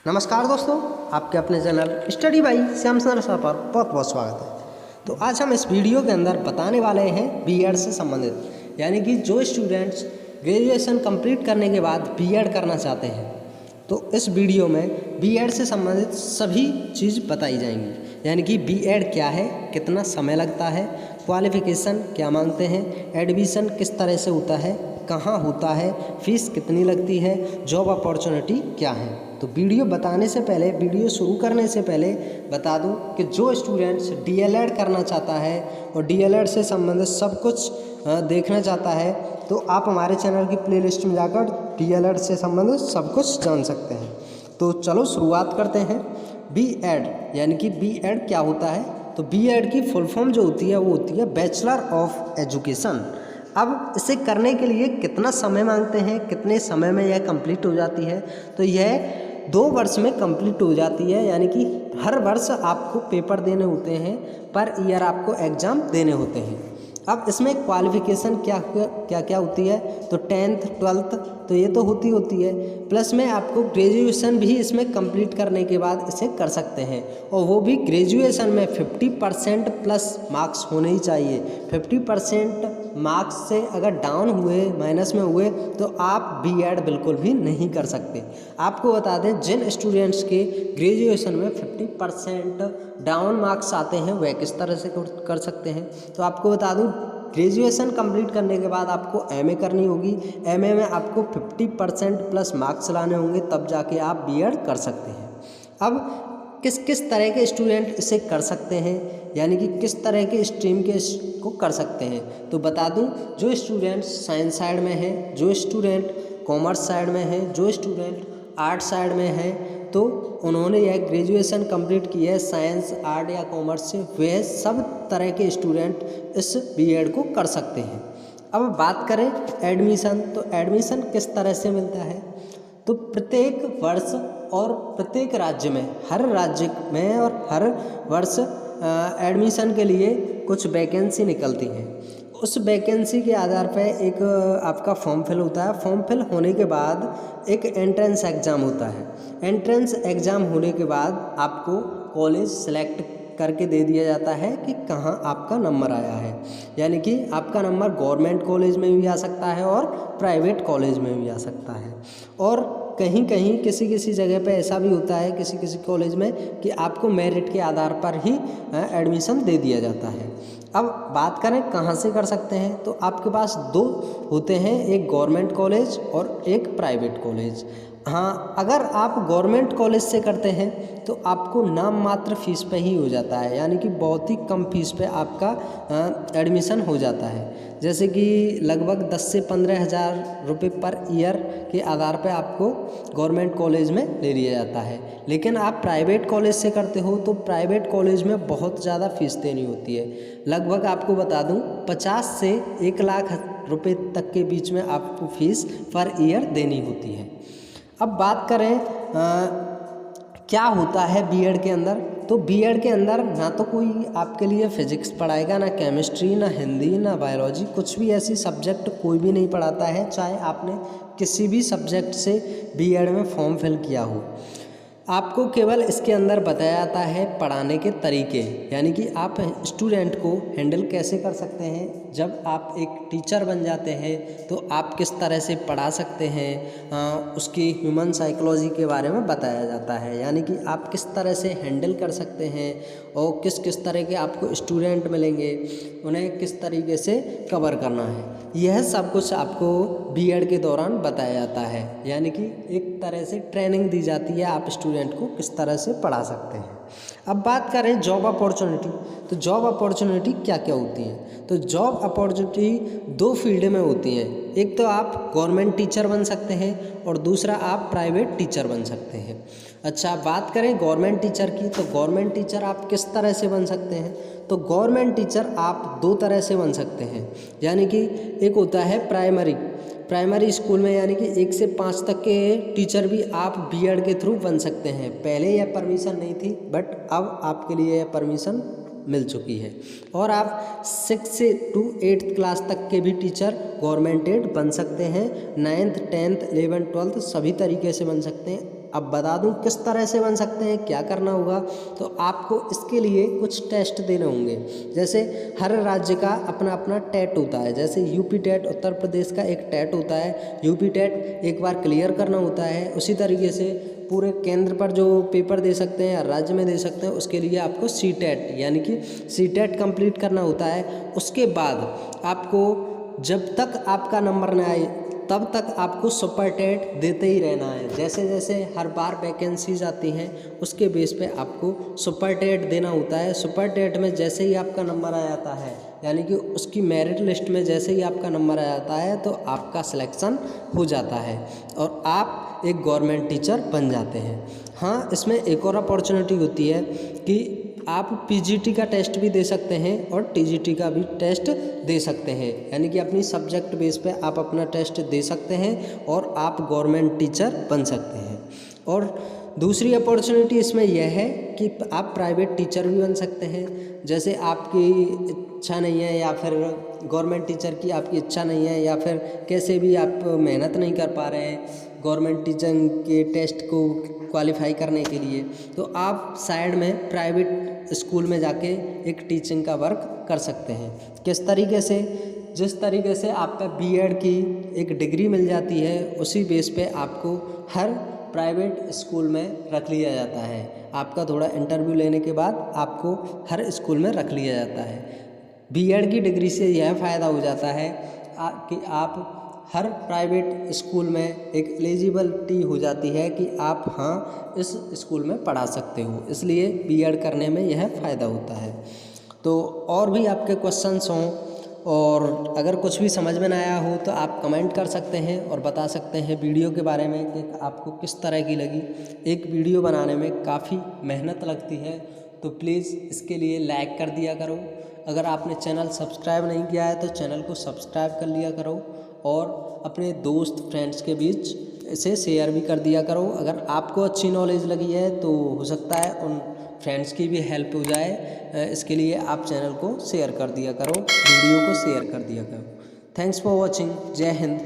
नमस्कार दोस्तों, आपके अपने चैनल स्टडी बाई श्याम सुंदर सर पर बहुत बहुत स्वागत है। तो आज हम इस वीडियो के अंदर बताने वाले हैं बीएड से संबंधित, यानी कि जो स्टूडेंट्स ग्रेजुएशन कंप्लीट करने के बाद बीएड करना चाहते हैं, तो इस वीडियो में बीएड से संबंधित सभी चीज़ बताई जाएंगी। यानी कि बीएड क्या है, कितना समय लगता है, क्वालिफ़िकेशन क्या मांगते हैं, एडमिशन किस तरह से होता है, कहाँ होता है, फीस कितनी लगती है, जॉब अपॉर्चुनिटी क्या है। तो वीडियो बताने से पहले, वीडियो शुरू करने से पहले बता दूं कि जो स्टूडेंट्स डीएलएड करना चाहता है और डीएलएड से संबंधित सब कुछ देखना चाहता है, तो आप हमारे चैनल की प्लेलिस्ट में जाकर डीएलएड से संबंधित सब कुछ जान सकते हैं। तो चलो शुरुआत करते हैं। बीएड यानी कि बीएड क्या होता है। तो बीएड की फुल फॉर्म जो होती है वो होती है बैचलर ऑफ एजुकेशन। अब इसे करने के लिए कितना समय मांगते हैं, कितने समय में यह कंप्लीट हो जाती है, तो यह 2 वर्ष में कंप्लीट हो जाती है। यानी कि हर वर्ष आपको पेपर देने होते हैं, पर ईयर आपको एग्ज़ाम देने होते हैं। अब इसमें क्वालिफ़िकेशन क्या होती है, तो 10th 12th तो ये तो होती है, प्लस में आपको ग्रेजुएशन भी इसमें कंप्लीट करने के बाद इसे कर सकते हैं, और वो भी ग्रेजुएशन में 50% प्लस मार्क्स होने ही चाहिए। 50% मार्क्स से अगर डाउन हुए, माइनस में हुए, तो आप बीएड बिल्कुल भी नहीं कर सकते। आपको बता दें, जिन स्टूडेंट्स के ग्रेजुएशन में 50% डाउन मार्क्स आते हैं वह किस तरह से कर सकते हैं। तो आपको बता दूं, ग्रेजुएशन कंप्लीट करने के बाद आपको एमए करनी होगी। एमए में आपको 50% प्लस मार्क्स लाने होंगे, तब जाके आप बीएड कर सकते हैं। अब किस किस तरह के स्टूडेंट इसे कर सकते हैं, यानी कि किस तरह के स्ट्रीम के इसको कर सकते हैं, तो बता दूं, जो स्टूडेंट साइंस साइड में है, जो स्टूडेंट कॉमर्स साइड में है, जो स्टूडेंट आर्ट साइड में है, तो उन्होंने यह ग्रेजुएशन कंप्लीट की है साइंस, आर्ट या कॉमर्स से, वे सब तरह के स्टूडेंट इस बीएड को कर सकते हैं। अब बात करें एडमिशन, तो एडमिशन किस तरह से मिलता है। तो प्रत्येक वर्ष और प्रत्येक राज्य में, हर राज्य में और हर वर्ष एडमिशन के लिए कुछ वैकेंसी निकलती हैं। उस वैकेंसी के आधार पर एक आपका फॉर्म फिल होता है। फॉर्म फिल होने के बाद एक एंट्रेंस एग्ज़ाम होता है। एंट्रेंस एग्ज़ाम होने के बाद आपको कॉलेज सेलेक्ट करके दे दिया जाता है कि कहाँ आपका नंबर आया है। यानी कि आपका नंबर गवर्नमेंट कॉलेज में भी आ सकता है और प्राइवेट कॉलेज में भी आ सकता है, और कहीं कहीं किसी किसी जगह पे ऐसा भी होता है, किसी किसी कॉलेज में, कि आपको मेरिट के आधार पर ही एडमिशन दे दिया जाता है। अब बात करें कहाँ से कर सकते हैं, तो आपके पास 2 होते हैं, एक गवर्नमेंट कॉलेज और एक प्राइवेट कॉलेज। हाँ, अगर आप गवर्नमेंट कॉलेज से करते हैं तो आपको नाम मात्र फ़ीस पे ही हो जाता है, यानी कि बहुत ही कम फीस पे आपका एडमिशन हो जाता है। जैसे कि लगभग 10 से 15 हज़ार रुपये पर ईयर के आधार पे आपको गवर्नमेंट कॉलेज में ले लिया जाता है। लेकिन आप प्राइवेट कॉलेज से करते हो तो प्राइवेट कॉलेज में बहुत ज़्यादा फ़ीस देनी होती है। लगभग आपको बता दूं, 50 से 1 लाख रुपये तक के बीच में आपको फ़ीस पर ईयर देनी होती है। अब बात करें क्या होता है बीएड के अंदर, तो बीएड के अंदर ना तो कोई आपके लिए फिजिक्स पढ़ाएगा, ना केमिस्ट्री, ना हिंदी, ना बायोलॉजी, कुछ भी ऐसी सब्जेक्ट कोई भी नहीं पढ़ाता है, चाहे आपने किसी भी सब्जेक्ट से बीएड में फॉर्म फिल किया हो। आपको केवल इसके अंदर बताया जाता है पढ़ाने के तरीके, यानी कि आप स्टूडेंट को हैंडल कैसे कर सकते हैं। जब आप एक टीचर बन जाते हैं तो आप किस तरह से पढ़ा सकते हैं, उसकी ह्यूमन साइकोलॉजी के बारे में बताया जाता है, यानी कि आप किस तरह से हैंडल कर सकते हैं और किस किस तरह के आपको स्टूडेंट मिलेंगे, उन्हें किस तरीके से कवर करना है। यह सब कुछ आपको बीएड के दौरान बताया जाता है, यानी कि एक तरह से ट्रेनिंग दी जाती है, आप स्टूडेंट को किस तरह से पढ़ा सकते हैं। अब बात करें जॉब अपॉर्चुनिटी, तो जॉब अपॉर्चुनिटी क्या क्या होती है। तो जॉब अपॉर्चुनिटी 2 फील्ड में होती है, एक तो आप गवर्नमेंट टीचर बन सकते हैं और दूसरा आप प्राइवेट टीचर बन सकते हैं। अच्छा, बात करें गवर्नमेंट टीचर की, तो गवर्नमेंट टीचर आप किस तरह से बन सकते हैं। तो गवर्नमेंट टीचर आप 2 तरह से बन सकते हैं, यानी कि एक होता है प्राइमरी स्कूल में, यानी कि 1 से 5 तक के टीचर भी आप बीएड के थ्रू बन सकते हैं। पहले यह परमिशन नहीं थी, बट अब आपके लिए यह परमिशन मिल चुकी है। और आप 6 से 8th क्लास तक के भी टीचर गवर्नमेंट एड बन सकते हैं। 9th 10th 11th 12th सभी तरीके से बन सकते हैं। अब बता दूं किस तरह से बन सकते हैं, क्या करना होगा। तो आपको इसके लिए कुछ टेस्ट देने होंगे। जैसे हर राज्य का अपना अपना टेट होता है, जैसे यूपी टेट उत्तर प्रदेश का एक टेट होता है, यूपी टेट एक बार क्लियर करना होता है। उसी तरीके से पूरे केंद्र पर जो पेपर दे सकते हैं या राज्य में दे सकते हैं, उसके लिए आपको सी टेट यानी कि सी टेट कंप्लीट करना होता है। उसके बाद आपको जब तक आपका नंबर न आए तब तक आपको सुपर टेट देते ही रहना है। जैसे जैसे हर बार वैकेंसीज आती हैं उसके बेस पे आपको सुपर टेट देना होता है। सुपर टेट में जैसे ही आपका नंबर आ जाता है, यानी कि उसकी मेरिट लिस्ट में जैसे ही आपका नंबर आ जाता है, तो आपका सिलेक्शन हो जाता है और आप एक गवर्नमेंट टीचर बन जाते हैं। हाँ, इसमें एक और अपॉर्चुनिटी होती है कि आप पीजीटी का टेस्ट भी दे सकते हैं और टीजीटी का भी टेस्ट दे सकते हैं, यानी कि अपनी सब्जेक्ट बेस पे आप अपना टेस्ट दे सकते हैं और आप गवर्नमेंट टीचर बन सकते हैं। और दूसरी अपॉर्चुनिटी इसमें यह है कि आप प्राइवेट टीचर भी बन सकते हैं। जैसे आपकी इच्छा नहीं है या फिर गवर्नमेंट टीचर की आपकी इच्छा नहीं है या फिर कैसे भी आप मेहनत नहीं कर पा रहे हैं गवर्नमेंट टीचर के टेस्ट को क्वालिफाई करने के लिए, तो आप साइड में प्राइवेट स्कूल में जाके एक टीचिंग का वर्क कर सकते हैं। किस तरीके से? जिस तरीके से आप पे बीएड की एक डिग्री मिल जाती है, उसी बेस पे आपको हर प्राइवेट स्कूल में रख लिया जाता है। आपका थोड़ा इंटरव्यू लेने के बाद आपको हर स्कूल में रख लिया जाता है। बीएड की डिग्री से यह फ़ायदा हो जाता है कि आप हर प्राइवेट स्कूल में एक एलिजिबिलिटी हो जाती है कि आप हाँ इस स्कूल में पढ़ा सकते हो, इसलिए बीएड करने में यह फ़ायदा होता है। तो और भी आपके क्वेश्चंस हों और अगर कुछ भी समझ में ना आया हो तो आप कमेंट कर सकते हैं और बता सकते हैं वीडियो के बारे में कि आपको किस तरह की लगी। एक वीडियो बनाने में काफ़ी मेहनत लगती है, तो प्लीज़ इसके लिए लाइक कर दिया करो। अगर आपने चैनल सब्सक्राइब नहीं किया है तो चैनल को सब्सक्राइब कर लिया करो और अपने दोस्त फ्रेंड्स के बीच इसे शेयर भी कर दिया करो। अगर आपको अच्छी नॉलेज लगी है तो हो सकता है उन फ्रेंड्स की भी हेल्प हो जाए, इसके लिए आप चैनल को शेयर कर दिया करो, वीडियो को शेयर कर दिया करो। Thanks for watching. जय हिंद।